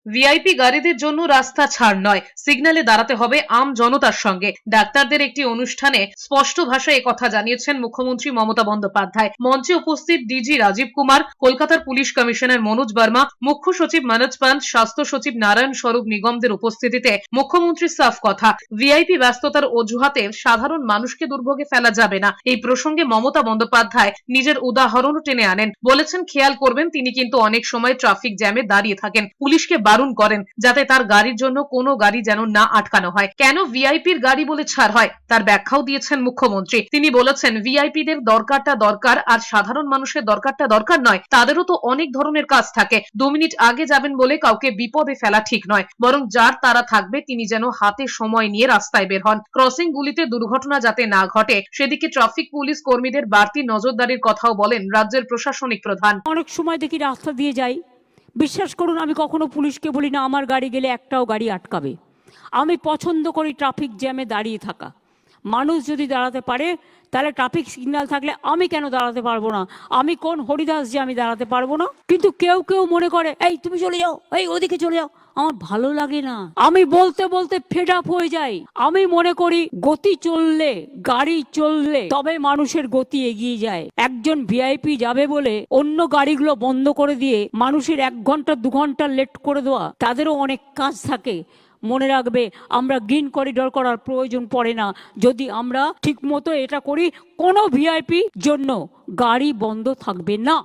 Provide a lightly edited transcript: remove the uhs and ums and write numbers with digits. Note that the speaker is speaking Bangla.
ভিআইপি গাড়িদের জন্য রাস্তা ছাড় নয়, সিগন্যালে দাঁড়াতে হবে আম জনতার সঙ্গে। ডাক্তারদের একটি অনুষ্ঠানে স্পষ্ট ভাষায় একথা জানিয়েছেন মুখ্যমন্ত্রী মমতা বন্দ্যোপাধ্যায়। মঞ্চে উপস্থিত ডিজি রাজীব কুমার, কলকাতার পুলিশ কমিশনার মনোজ বর্মা, মুখ্য সচিব মনোজ পান্ত, স্বাস্থ্য সচিব নারায়ণ স্বরূপ নিগমদের উপস্থিতিতে মুখ্যমন্ত্রীর সাফ কথা, ভিআইপি ব্যস্ততার অজুহাতে সাধারণ মানুষকে দুর্ভোগে ফেলা যাবে না। এই প্রসঙ্গে মমতা বন্দ্যোপাধ্যায় নিজের উদাহরণও টেনে আনেন। বলেছেন, খেয়াল করবেন তিনি কিন্তু অনেক সময় ট্রাফিক জ্যামে দাঁড়িয়ে থাকেন, পুলিশকে বারণ করেন যাতে তার গাড়ির জন্য কোনো গাড়ি যেন না আটকানো হয়। কেন ভিআইপির গাড়ি বলে ছাড় হয় তার ব্যাখ্যাও দিয়েছেন মুখ্যমন্ত্রী। তিনি বলেছেন, ভিআইপিদের দরকারটা দরকার, আর সাধারণ মানুষের দরকারটা দরকার নয়। তাদেরও তো অনেক ধরনের কাজ থাকে। 2 মিনিট আগে যাবেন বলে কাউকে বিপদে ফেলা ঠিক নয়, বরং যার তারা থাকবে তিনি যেন হাতে সময় নিয়ে রাস্তায় বের হন। ক্রসিং গুলিতে দুর্ঘটনা যাতে না ঘটে সেদিকে ট্রাফিক পুলিশ কর্মীদের বাড়তি নজরদারির কথাও বলেন রাজ্যের প্রশাসনিক প্রধান। অনেক সময় দেখি রাস্তা দিয়ে যাই, বিশ্বাস করুন আমি কখনো পুলিশকে বলি না আমার গাড়ি গেলে একটাও গাড়ি আটকাবে। আমি পছন্দ করি ট্রাফিক জ্যামে দাঁড়িয়ে থাকা। মানুষ যদি দাঁড়াতে পারে তাহলে ট্রাফিক সিগন্যাল থাকলে আমি কেন দাঁড়াতে পারবো না? আমি কোন হরিদাস যে আমি দাঁড়াতে পারবো না? কিন্তু কেউ কেউ মনে করে এই তুমি চলে যাও, এই ওদিকে চলে যাও। আমার ভালো লাগে না, আমি বলতে বলতে ফেড আপ হয়ে যাই। আমি মনে করি গতি চললে, গাড়ি চললে তবে মানুষের গতি এগিয়ে যায়। একজন ভিআইপি যাবে বলে অন্য গাড়িগুলো বন্ধ করে দিয়ে মানুষের 1 ঘন্টা 2 ঘন্টা লেট করে দেওয়া, তাদেরও অনেক কাজ থাকে। মনে রাখবে, আমরা গ্রিন করিডোর করার প্রয়োজন পড়ে না যদি আমরা ঠিক মতো এটা করি। কোনো ভিআইপি জন্য গাড়ি বন্ধ থাকবে না।